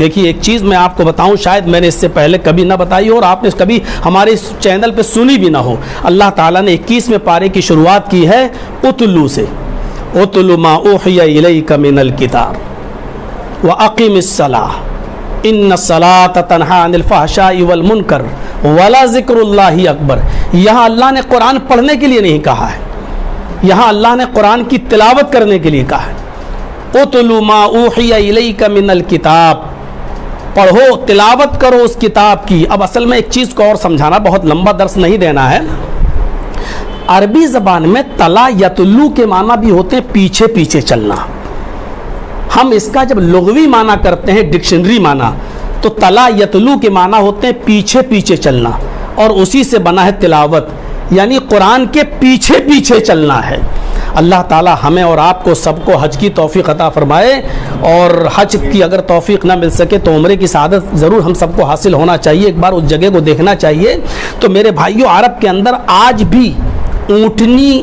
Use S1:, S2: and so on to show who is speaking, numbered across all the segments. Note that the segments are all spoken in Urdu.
S1: دیکھیے ایک چیز میں آپ کو بتاؤں، شاید میں نے اس سے پہلے کبھی نہ بتائی ہو اور آپ نے کبھی ہمارے اس چینل پہ سنی بھی نہ ہو۔ اللہ تعالیٰ نے 21ویں پارے کی شروعات کی ہے اتلو سے، اتلو ما اوحی الیک من الکتاب واقم الصلاۃ ان الصلاۃ تنہی عن الفحشاء والمنکر ولذکر اللہ اکبر۔ یہاں اللہ نے قرآن پڑھنے کے لیے نہیں کہا ہے، یہاں اللہ نے قرآن کی تلاوت کرنے کے لیے کہا ہے۔ اتلو ما اوحی الیک من الکتاب، پڑھو، تلاوت کرو اس کتاب کی۔ اب اصل میں ایک چیز کو اور سمجھانا، بہت لمبا درس نہیں دینا ہے۔ عربی زبان میں تلا یتلو کے معنی بھی ہوتے ہیں پیچھے پیچھے چلنا۔ ہم اس کا جب لغوی معنی کرتے ہیں، ڈکشنری معنی، تو تلا یتلو کے معنی ہوتے ہیں پیچھے پیچھے چلنا، اور اسی سے بنا ہے تلاوت، یعنی قرآن کے پیچھے پیچھے چلنا ہے۔ اللہ تعالی ہمیں اور آپ کو سب کو حج کی توفیق عطا فرمائے، اور حج کی اگر توفیق نہ مل سکے تو عمرے کی سعادت ضرور ہم سب کو حاصل ہونا چاہیے، ایک بار اس جگہ کو دیکھنا چاہیے۔ تو میرے بھائیوں، عرب کے اندر آج بھی اونٹنی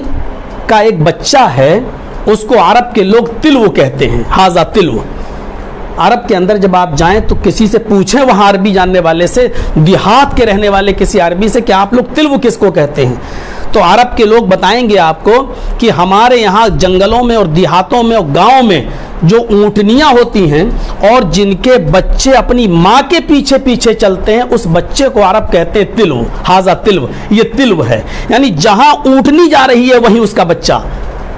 S1: کا ایک بچہ ہے، اس کو عرب کے لوگ تلو کہتے ہیں، ہاذا تلو۔ عرب کے اندر جب آپ جائیں تو کسی سے پوچھیں، وہاں عربی جاننے والے سے، دیہات کے رہنے والے کسی عربی سے، کہ آپ لوگ تلو کس کو کہتے ہیں، تو عرب کے لوگ بتائیں گے آپ کو کہ ہمارے یہاں جنگلوں میں اور دیہاتوں میں اور گاؤں میں جو اونٹنیاں ہوتی ہیں اور جن کے بچے اپنی ماں کے پیچھے پیچھے چلتے ہیں، اس بچے کو عرب کہتے ہیں تلو، ہاذا تلو، یہ تلو ہے، یعنی جہاں اونٹنی جا رہی ہے وہیں اس کا بچہ،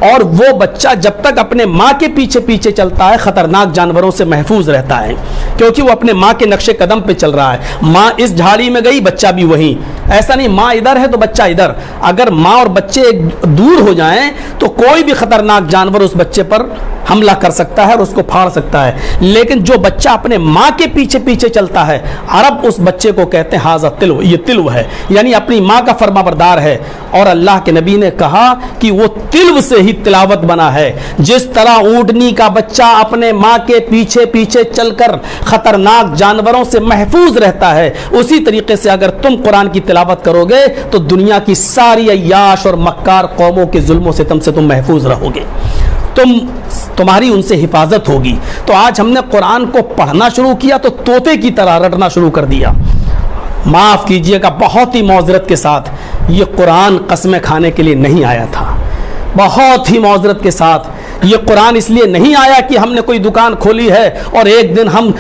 S1: اور وہ بچہ جب تک اپنے ماں کے پیچھے پیچھے چلتا ہے خطرناک جانوروں سے محفوظ رہتا ہے، کیونکہ وہ اپنے ماں کے نقش قدم پہ چل رہا ہے۔ ماں اس جھاڑی میں گئی، بچہ بھی وہیں، ایسا نہیں ماں ادھر ہے تو بچہ ادھر۔ اگر ماں اور بچے دور ہو جائیں تو کوئی بھی خطرناک جانور اس بچے پر حملہ کر سکتا ہے اور اس کو پھاڑ سکتا ہے، لیکن جو بچہ اپنے ماں کے پیچھے پیچھے چلتا ہے، عرب اس بچے کو کہتے ہیں ہاذا تلو، یہ تلو ہے، یعنی اپنی ماں کا فرما بردار ہے۔ اور اللہ کے نبی نے کہا کہ وہ تلو سے ہی تلاوت بنا ہے، جس طرح اونٹنی کا بچہ اپنے ماں کے پیچھے پیچھے چل کر خطرناک جانوروں سے محفوظ رہتا ہے، اسی طریقے سے اگر تم قرآن کی تلاوت کرو گے تو دنیا کی ساری عیاش اور مکار قوموں کے ظلم و ستم سے تم محفوظ رہو گے، تمہاری ان سے حفاظت ہوگی۔ تو آج ہم نے قرآن کو پڑھنا شروع کیا تو طوطے کی طرح رٹنا شروع کر دیا۔ معاف کیجئے گا، بہت ہی معذرت کے ساتھ، یہ قرآن قسمیں کھانے کے لیے نہیں آیا تھا، بہت ہی معذرت کے ساتھ۔ یہ قرآن اس لیے نہیں آیا کہ ہم نے کوئی دکان کھولی ہے اور ایک دن ہم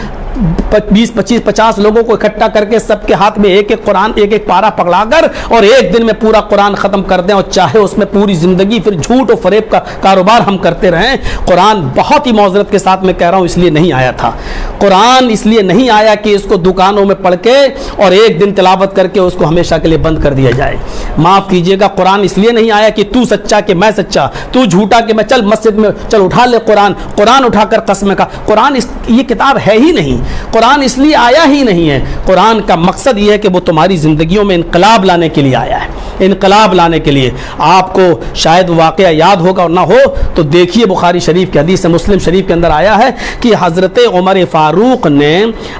S1: 20 25 50 لوگوں کو اکٹھا کر کے سب کے ہاتھ میں ایک ایک قرآن، ایک ایک پارہ پکڑا کر اور ایک دن میں پورا قرآن ختم کر دیں، اور چاہے اس میں پوری زندگی پھر جھوٹ و فریب کا کاروبار ہم کرتے رہیں۔ قرآن بہت ہی معذرت کے ساتھ میں کہہ رہا ہوں اس لیے نہیں آیا تھا۔ قرآن اس لیے نہیں آیا کہ اس کو دکانوں میں پڑھ کے اور ایک دن تلاوت کر کے اس کو ہمیشہ کے لیے بند کر دیا جائے۔ معاف کیجئے گا، قرآن اس لیے نہیں آیا کہ تو سچا کہ میں سچا، تو جھوٹا کہ میں، چل مسجد میں چل اٹھا لے قرآن اٹھا کر قسمیں کا۔ قرآن یہ کتاب ہے ہی نہیں، قرآن اس لیے آیا ہی نہیں ہے۔ قرآن کا مقصد یہ ہے کہ وہ تمہاری زندگیوں میں انقلاب لانے کے لیے آیا ہے، انقلاب لانے کے لیے۔ آپ کو شاید واقعہ یاد ہوگا اور نہ ہو تو دیکھیے، بخاری شریف کی حدیث ہے، مسلم شریف کے اندر آیا ہے کہ حضرت عمر فاروق نے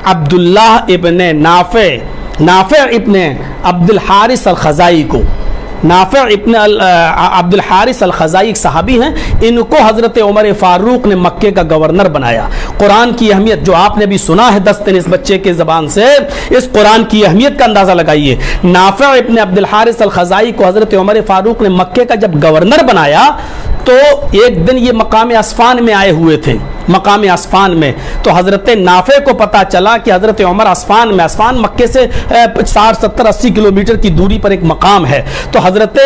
S1: عبداللہ ابن نافع ابن عبد الحارث الخزائی کو، نافع ابن عبد الحارث الخزائی ایک صحابی ہیں، ان کو حضرت عمر فاروق نے مکے کا گورنر بنایا۔ قرآن کی اہمیت جو آپ نے بھی سنا ہے 10 دن اس بچے کے زبان سے، اس قرآن کی اہمیت کا اندازہ لگائیے۔ نافع ابن عبد الحارث الخزائی کو حضرت عمر فاروق نے مکے کا جب گورنر بنایا تو ایک دن یہ مقام اسفان میں آئے ہوئے تھے، مقام اسفان میں، تو حضرت نافع کو پتا چلا کہ حضرت عمر اسفان میں، اسفان مکے سے 60 70 80 کلومیٹر کی دوری پر ایک مقام ہے، تو حضرت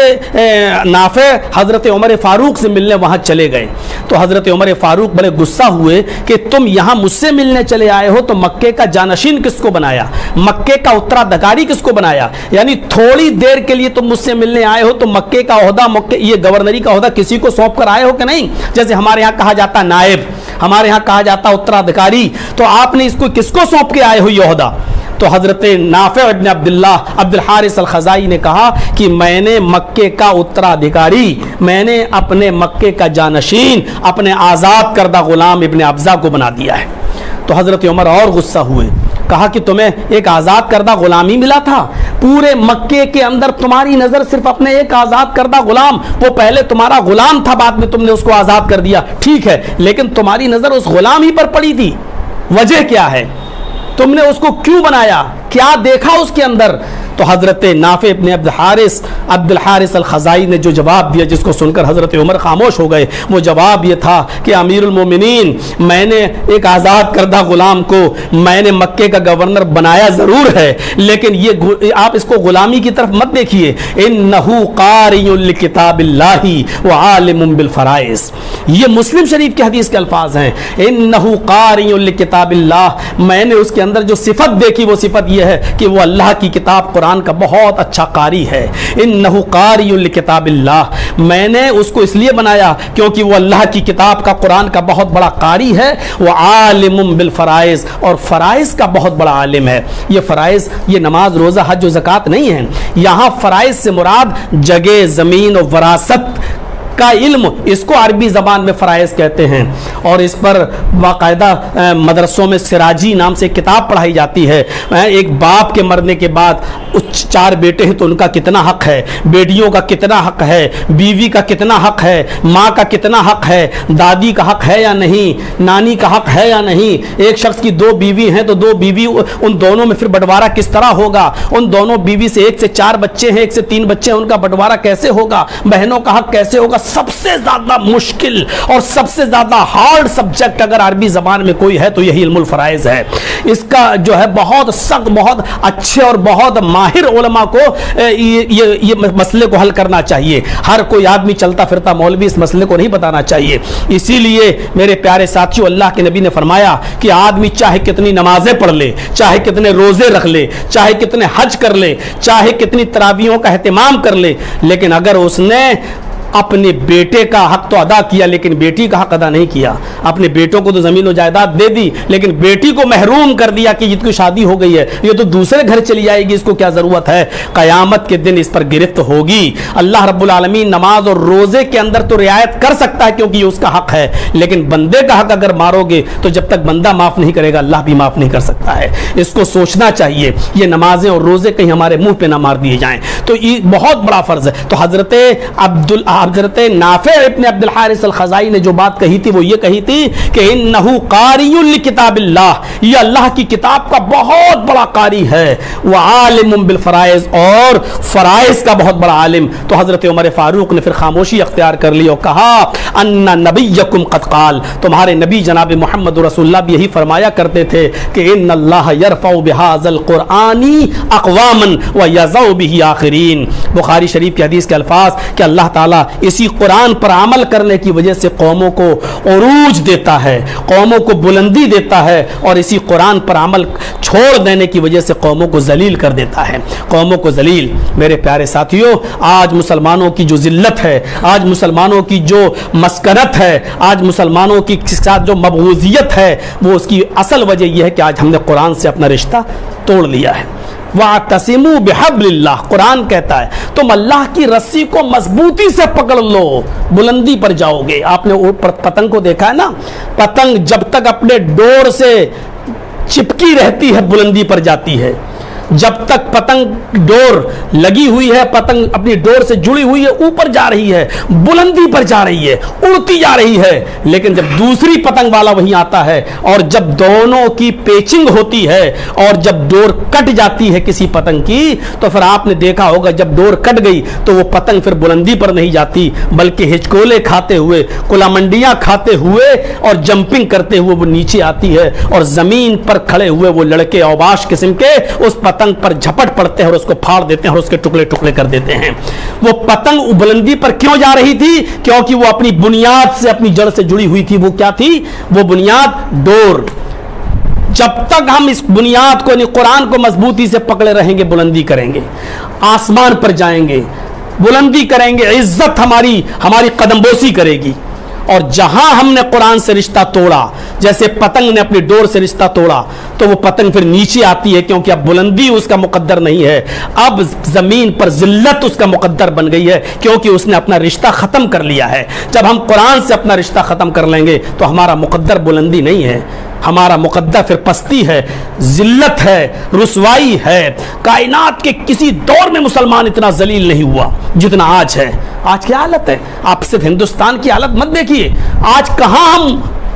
S1: نافع حضرت عمر فاروق سے ملنے وہاں چلے گئے۔ تو حضرت عمر فاروق بڑے غصہ ہوئے کہ تم یہاں مجھ سے ملنے چلے آئے ہو تو مکے کا جانشین کس کو بنایا، مکے کا اترادھکاری کس کو بنایا، یعنی تھوڑی دیر کے لیے تم مجھ سے ملنے آئے ہو تو مکے کا عہدہ، یہ گورنری کا عہدہ کسی کو سونپ کر آئے ہو کہ نہیں؟ جیسے ہمارے یہاں کہا جاتا نائب، ہمارے یہاں کہا جاتا اترادھکاری، تو آپ نے اس کو کس کو سونپ کے آئے ہو یہ عہدہ؟ تو حضرت نافع ابن عبد الحارث الخزائی نے کہا کہ میں نے مکے کا اترادھکاری، میں نے اپنے مکے کا جانشین اپنے آزاد کردہ غلام ابن ابزہ کو بنا دیا ہے۔ تو حضرت عمر اور غصہ ہوئے، کہا کہ تمہیں ایک آزاد کردہ غلامی ملا تھا، پورے مکے کے اندر تمہاری نظر صرف اپنے ایک آزاد کردہ غلام، وہ پہلے تمہارا غلام تھا، بعد میں تم نے اس کو آزاد کر دیا، ٹھیک ہے، لیکن تمہاری نظر اس غلام ہی پر پڑی تھی، وجہ کیا ہے؟ تم نے اس کو کیوں بنایا, کیا دیکھا اس کے اندر؟ تو حضرت نافع ابن عبد الحارث الخزائی نے جو جواب دیا, جس کو سن کر حضرت عمر خاموش ہو گئے, وہ جواب یہ تھا کہ امیر المومنین, میں نے ایک آزاد کردہ غلام کو میں نے مکے کا گورنر بنایا ضرور ہے, لیکن یہ آپ اس کو غلامی کی طرف مت دیکھیے. انہ قاری لکتاب اللہ وعالم بالفرائض, یہ مسلم شریف کی حدیث کے الفاظ ہیں. انہ قاری لکتاب اللہ, میں نے اس کے اندر جو صفت دیکھی وہ صفت یہ ہے کہ وہ اللہ کی کتاب قرآن کا بہت اچھا قاری ہے. انہ قاری لکتاب اللہ, میں نے اس کو اس لیے بنایا کیونکہ وہ اللہ کی کتاب کا, قرآن کا بہت بڑا قاری ہے. وہ عالم بالفرائض, اور فرائض کا بہت بڑا عالم ہے. یہ فرائض یہ نماز, روزہ, حج و زکوٰۃ نہیں ہیں. یہاں فرائض سے مراد جگہ, زمین اور وراثت کا علم, اس کو عربی زبان میں فرائض کہتے ہیں. اور اس پر باقاعدہ مدرسوں میں سراجی نام سے کتاب پڑھائی جاتی ہے. ایک باپ کے مرنے کے بعد 4 بیٹے ہیں تو ان کا کتنا حق ہے, بیٹیوں کا کتنا حق ہے, بیوی کا کتنا حق ہے, ماں کا کتنا حق ہے, دادی کا حق ہے یا نہیں, نانی کا حق ہے یا نہیں. ایک شخص کی 2 بیوی ہیں تو 2 بیوی, ان دونوں میں پھر بٹوارہ کس طرح ہوگا؟ ان دونوں بیوی سے 1 سے 4 بچے ہیں, 1 سے 3 بچے ہیں, ان کا بٹوارہ کیسے ہوگا؟ بہنوں کا حق کیسے ہوگا؟ سب سے زیادہ مشکل اور سب سے زیادہ ہارڈ سبجیکٹ اگر عربی زبان میں کوئی ہے تو یہی علم الفرائض ہے. اس کا جو ہے بہت سخت, بہت اچھے اور بہت ماہر علماء کو یہ مسئلے کو حل کرنا چاہیے. ہر کوئی آدمی چلتا پھرتا مولوی اس مسئلے کو نہیں بتانا چاہیے. اسی لیے میرے پیارے ساتھیوں, اللہ کے نبی نے فرمایا کہ آدمی چاہے کتنی نمازیں پڑھ لے, چاہے کتنے روزے رکھ لے, چاہے کتنے حج کر لے, چاہے کتنی تراویحوں کا اہتمام کر لے, لیکن اگر اس نے اپنے بیٹے کا حق تو ادا کیا لیکن بیٹی کا حق ادا نہیں کیا, اپنے بیٹوں کو تو زمین و جائیداد دے دی لیکن بیٹی کو محروم کر دیا کہ جس کی شادی ہو گئی ہے یہ تو دوسرے گھر چلی جائے گی, اس کو کیا ضرورت ہے؟ قیامت کے دن اس پر گرفت ہوگی. اللہ رب العالمین نماز اور روزے کے اندر تو رعایت کر سکتا ہے کیونکہ یہ اس کا حق ہے, لیکن بندے کا حق اگر مارو گے تو جب تک بندہ معاف نہیں کرے گا اللہ بھی معاف نہیں کر سکتا ہے. اس کو سوچنا چاہیے, یہ نمازیں اور روزے کہیں ہمارے منہ پہ نہ مار دیے جائیں. تو یہ بہت بڑا فرض ہے. تو حضرت نافع ابن عبد الحارث الخزائی نے جو بات کہی تھی وہ یہ کہی تھی کہ انہ قاری لکتاب اللہ, یہ اللہ کی کتاب کا بہت بڑا قاری ہے. وعالم بالفرائض, اور فرائض کا بہت بڑا عالم. تو حضرت عمر فاروق نے پھر خاموشی اختیار کر لی اور کہا ان نبیکم قد قال, تمہارے نبی جناب محمد رسول اللہ بھی یہی فرمایا کرتے تھے کہ ان اللہ یرفع بہذا القرآن اقواما ویضع بہ آخرین. بخاری شریف کی حدیث کے الفاظ کہ اللہ تعالیٰ اسی قرآن پر عمل کرنے کی وجہ سے قوموں کو عروج دیتا ہے, قوموں کو بلندی دیتا ہے, اور اسی قرآن پر عمل چھوڑ دینے کی وجہ سے قوموں کو ذلیل کر دیتا ہے, قوموں کو ذلیل. میرے پیارے ساتھیوں, آج مسلمانوں کی جو ذلت ہے, آج مسلمانوں کی جو مسکنت ہے, آج مسلمانوں کی ساتھ جو مبغوضیت ہے, وہ اس کی اصل وجہ یہ ہے کہ آج ہم نے قرآن سے اپنا رشتہ توڑ لیا ہے. وَاعْتَصِمُوا بِحَبْلِ اللَّهِ, قرآن کہتا ہے تم اللہ کی رسی کو مضبوطی سے پکڑ لو, بلندی پر جاؤ گے. آپ نے اوپر پتنگ کو دیکھا ہے نا, پتنگ جب تک اپنے ڈور سے چپکی رہتی ہے بلندی پر جاتی ہے. جب تک پتنگ ڈور لگی ہوئی ہے, پتنگ اپنی ڈور سے جڑی ہوئی ہے, اوپر جا رہی ہے, بلندی پر جا رہی ہے, اڑتی جا رہی ہے. لیکن جب دوسری پتنگ والا وہیں آتا ہے اور جب دونوں کی پیچنگ ہوتی ہے اور جب ڈور کٹ جاتی ہے کسی پتنگ کی, تو پھر آپ نے دیکھا ہوگا جب ڈور کٹ گئی تو وہ پتنگ پھر بلندی پر نہیں جاتی بلکہ ہچکولے کھاتے ہوئے, کلامنڈیاں کھاتے ہوئے اور جمپنگ کرتے ہوئے وہ نیچے آتی ہے, اور زمین پر کھڑے ہوئے وہ لڑکے اوباش قسم کے اس پتنگ پر جھپٹ پڑتے ہیں اور اس کو پھاڑ دیتے ہیں اور اس کے ٹکڑے ٹکڑے کر دیتے ہیں. وہ پتنگ بلندی پر کیوں جا رہی تھی؟ کیونکہ وہ اپنی بنیاد سے, اپنی جڑ سے جڑی ہوئی تھی. وہ کیا تھی؟ وہ بنیاد ڈور. جب تک ہم اس بنیاد کو, قرآن کو مضبوطی سے پکڑے رہیں گے, بلندی کریں گے, آسمان پر جائیں گے, بلندی کریں گے, عزت ہماری قدم بوسی کرے گی. اور جہاں ہم نے قرآن سے رشتہ توڑا, جیسے پتنگ نے اپنی ڈور سے رشتہ توڑا, تو وہ پتنگ پھر نیچے آتی ہے کیونکہ اب بلندی اس کا مقدر نہیں ہے, اب زمین پر ذلت اس کا مقدر بن گئی ہے کیونکہ اس نے اپنا رشتہ ختم کر لیا ہے. جب ہم قرآن سے اپنا رشتہ ختم کر لیں گے تو ہمارا مقدر بلندی نہیں ہے, ہمارا مقدر پھر پستی ہے, ذلت ہے, رسوائی ہے. کائنات کے کسی دور میں مسلمان اتنا ذلیل نہیں ہوا جتنا آج ہے. آج کیا حالت ہے؟ آپ صرف ہندوستان کی حالت مت دیکھیے, آج کہاں ہم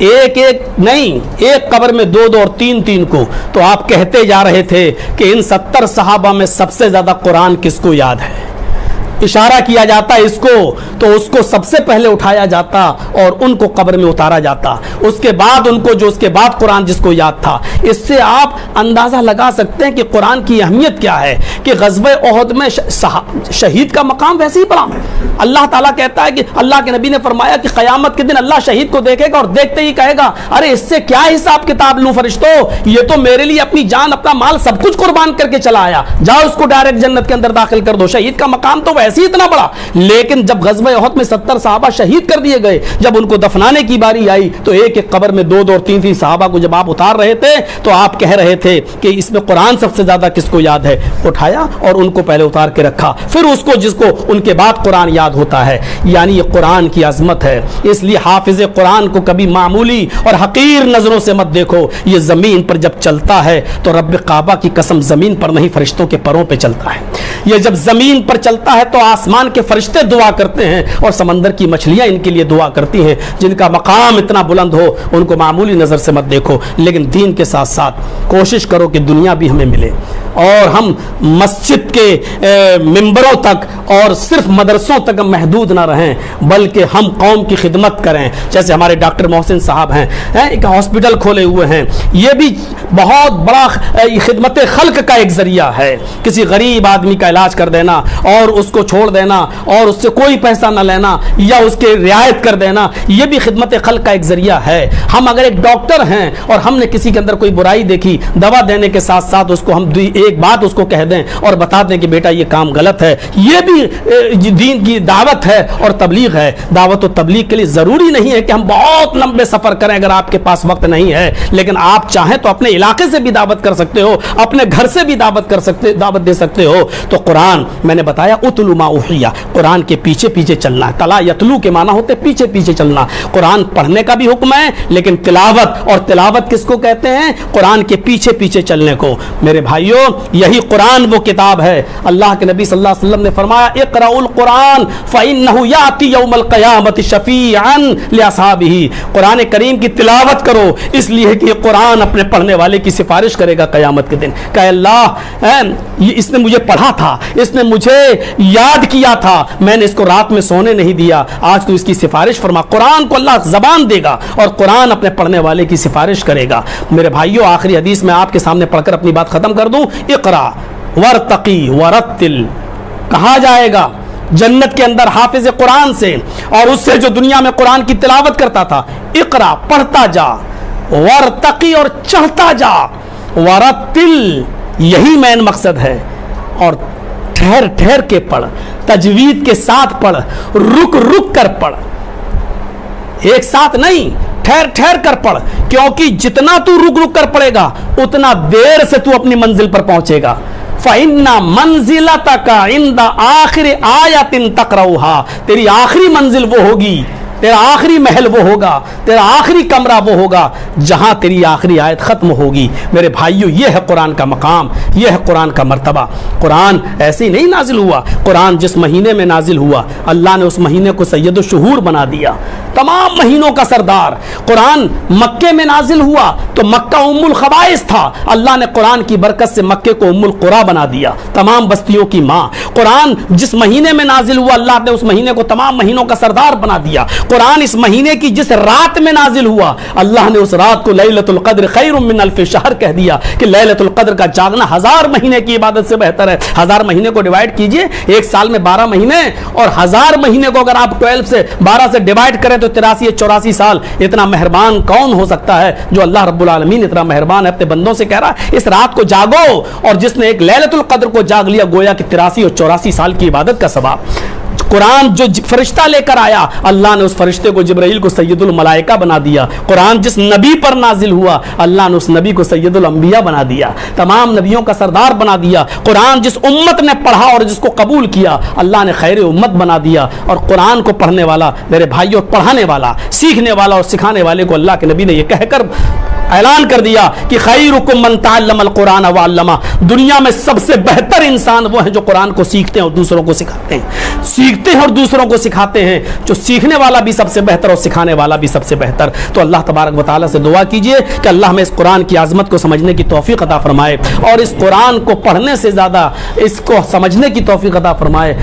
S1: ایک ایک نہیں، ایک قبر میں دو دو اور تین تین کو، تو آپ کہتے جا رہے تھے کہ ان 70 صحابہ میں سب سے زیادہ قرآن کس کو یاد ہے؟ اشارہ کیا جاتا ہے اس کو، تو اس کو سب سے پہلے اٹھایا جاتا اور ان کو قبر میں اتارا جاتا، اس کے بعد ان کو جو اس کے بعد قرآن جس کو یاد تھا۔ اس سے آپ اندازہ لگا سکتے ہیں کہ قرآن کی اہمیت کیا ہے، کہ غزوہ احد میں شہید کا مقام ویسے ہی پڑا۔ اللہ تعالیٰ کہتا ہے کہ اللہ کے نبی نے فرمایا کہ قیامت کے دن اللہ شہید کو دیکھے گا اور دیکھتے ہی کہے گا ارے اس سے کیا حساب کتاب لوں فرشتوں، یہ تو میرے لیے اپنی جان اپنا مال سب کچھ قربان کر کے چلا آیا، جاؤ اس کو ڈائریکٹ جنت کے اندر داخل کر دو۔ شہید کا مقام تو ویسے ہی اتنا بڑا، لیکن جب غزوہ احد میں 70 صحابہ شہید کر دیے گئے، جب ان کو دفنانے کی باری آئی تو ایک ایک قبر میں دو دو اور تین تین صحابہ کو جب آپ اتار رہے تھے تو آپ کہہ رہے تھے کہ اس میں قرآن سب سے زیادہ کس کو یاد ہے؟ اٹھایا اور ان کو پہلے اتار کے رکھا، پھر اس کو جس کو ان کے بعد قرآن یاد ہوتا ہے۔ یعنی یہ قرآن کی عظمت ہے، اس لیے حافظ قرآن کو کبھی معمولی اور حقیر نظروں سے مت دیکھو۔ یہ زمین پر جب چلتا ہے تو رب کعبہ کی قسم زمین پر نہیں فرشتوں کے پروں پہ چلتا ہے۔ یہ جب زمین پر چلتا ہے تو آسمان کے فرشتے دعا کرتے ہیں اور سمندر کی مچھلیاں ان کے لیے دعا کرتی ہیں، جن کا مقام اتنا بلند ہو ان کو معمولی نظر سے مت دیکھو، لیکن دین کے ساتھ ساتھ کوشش کرو کہ دنیا بھی ہمیں ملے اور ہم مسجد کے ممبروں تک اور صرف مدرسوں تک محدود نہ رہیں، بلکہ ہم قوم کی خدمت کریں۔ جیسے ہمارے ڈاکٹر محسن صاحب ہیں، ایک ہاسپٹل کھولے ہوئے ہیں، یہ بھی بہت بڑا خدمت خلق کا ایک ذریعہ ہے۔ کسی غریب آدمی کا علاج کر دینا اور اس کو چھوڑ دینا اور اس سے کوئی پیسہ نہ لینا یا اس کے رعایت کر دینا، یہ بھی خدمت خلق کا ایک ذریعہ ہے۔ ہم اگر ایک ڈاکٹر ہیں اور ہم نے کسی کے اندر کوئی برائی دیکھی، دوا دینے کے ساتھ ساتھ اس کو ہم ایک بات اس کو کہہ دیں اور بتا دیں کہ بیٹا یہ کام غلط ہے، یہ بھی دین کی دعوت ہے اور تبلیغ ہے۔ دعوت و تبلیغ کے لیے ضروری نہیں ہے کہ ہم بہت لمبے سفر کریں، اگر آپ کے پاس وقت نہیں ہے، لیکن آپ چاہیں تو اپنے علاقے سے بھی دعوت کر سکتے ہو، اپنے گھر سے بھی دعوت دے سکتے ہو۔ تو قرآن میں نے بتایا اتلو ما اوحی، قرآن کے پیچھے پیچھے چلنا ہے۔ تلا یتلو کے معنی ہوتے پیچھے پیچھے چلنا۔ قرآن پڑھنے کا بھی حکم ہے، لیکن تلاوت، اور تلاوت کس کو کہتے ہیں؟ قرآن کے پیچھے پیچھے چلنے کو۔ میرے بھائیوں، یہی قرآن وہ کتاب ہے، اللہ کے نبی صلی اللہ علیہ وسلم نے فرمایا اقرؤوا القرآن فإنه يأتي يوم القیامة شفیعا لأصحابہ۔ قرآن کریم کی تلاوت کرو، اس لیے کہ یہ قرآن اپنے پڑھنے والے کی سفارش کرے گا قیامت کے دن۔ کہ اللہ اس نے مجھے پڑھا تھا، اس نے مجھے یاد کیا تھا، میں نے اس کو رات میں سونے نہیں دیا، آج تو اس کی سفارش فرما۔ قرآن کو اللہ زبان دے گا اور قرآن اپنے پڑھنے والے کی سفارش کرے گا۔ میرے بھائیوں، آخری حدیث میں آپ کے سامنے پڑھ کر اپنی بات ختم کر دوں۔ اقرا ورتقی ورتل، کہا جائے گا جنت کے اندر حافظ قرآن سے اور اس سے جو دنیا میں قرآن کی تلاوت کرتا تھا، اقرا پڑھتا جا، ورتقی اور چڑھتا جا، ورتل یہی مین مقصد ہے، اور ٹھہر ٹھہر کے پڑھ، تجوید کے ساتھ پڑھ، رک رک کر پڑھ، ایک ساتھ نہیں، ٹھہر ٹھہر کر پڑھ، کیونکہ جتنا تو رک رک کر پڑھے گا اتنا دیر سے تو اپنی منزل پر پہنچے گا۔ فَإِنَّ مَنزِلَتَكَ عِنْدَ آخِرِ آیَةٍ تَقْرَؤُهَا، تیری آخری منزل وہ ہوگی، تیرا آخری محل وہ ہوگا، تیرا آخری کمرہ وہ ہوگا جہاں تیری آخری آیت ختم ہوگی۔ میرے بھائیو، یہ ہے قرآن کا مقام، یہ ہے قرآن کا مرتبہ۔ قرآن ایسے ہی نہیں نازل ہوا، قرآن جس مہینے میں نازل ہوا اللہ نے اس مہینے کو سید الشہور بنا دیا، تمام مہینوں کا سردار۔ قرآن مکے میں نازل ہوا تو مکہ ام الخبائث تھا، اللہ نے قرآن کی برکت سے مکے کو ام القرى بنا دیا، تمام بستیوں کی ماں۔ قرآن جس مہینے میں نازل ہوا اللہ نے اس مہینے کو تمام مہینوں کا سردار بنا دیا۔ قرآن اس مہینے کی جس رات میں نازل ہوا اللہ نے اس رات کو لیلۃ القدر خیر من الف شہر کہہ دیا، کہ لیلۃ القدر کا جاگنا 1000 مہینے کی عبادت سے بہتر ہے۔ 1000 مہینے کو ڈیوائڈ کیجئے، ایک سال میں 12 مہینے، اور 1000 مہینے کو اگر آپ 12 سے ڈیوائڈ کریں تو 83 یا 84 سال۔ اتنا مہربان کون ہو سکتا ہے جو اللہ رب العالمین اتنا مہربان ہے، اپنے بندوں سے کہہ رہا ہے اس رات کو جاگو، اور جس نے ایک لیلۃ القدر کو جاگ لیا گویا کہ 83 اور 84 سال کی عبادت کا ثواب۔ قرآن جو فرشتہ لے کر آیا اللہ نے اس فرشتے کو جبرائیل کو سید الملائکہ بنا دیا۔ قرآن جس نبی پر نازل ہوا اللہ نے اس نبی کو سید الانبیاء بنا دیا، تمام نبیوں کا سردار بنا دیا۔ قرآن جس امت نے پڑھا اور جس کو قبول کیا اللہ نے خیر امت بنا دیا۔ اور قرآن کو پڑھنے والا میرے بھائیوں، پڑھانے والا، سیکھنے والا اور سکھانے والے کو اللہ کے نبی نے یہ کہہ کر اعلان کر دیا کہ خیرکم من تعلم القرآن وعلمہ، دنیا میں سب سے بہتر انسان وہ ہیں جو قرآن کو سیکھتے ہیں اور دوسروں کو سکھاتے ہیں۔ سیکھتے ہیں اور دوسروں کو سکھاتے ہیں، جو سیکھنے والا بھی سب سے بہتر اور سکھانے والا بھی سب سے بہتر۔ تو اللہ تبارک و تعالیٰ سے دعا کیجئے کہ اللہ ہمیں اس قرآن کی عظمت کو سمجھنے کی توفیق عطا فرمائے، اور اس قرآن کو پڑھنے سے زیادہ اس کو سمجھنے کی توفیق عطا فرمائے۔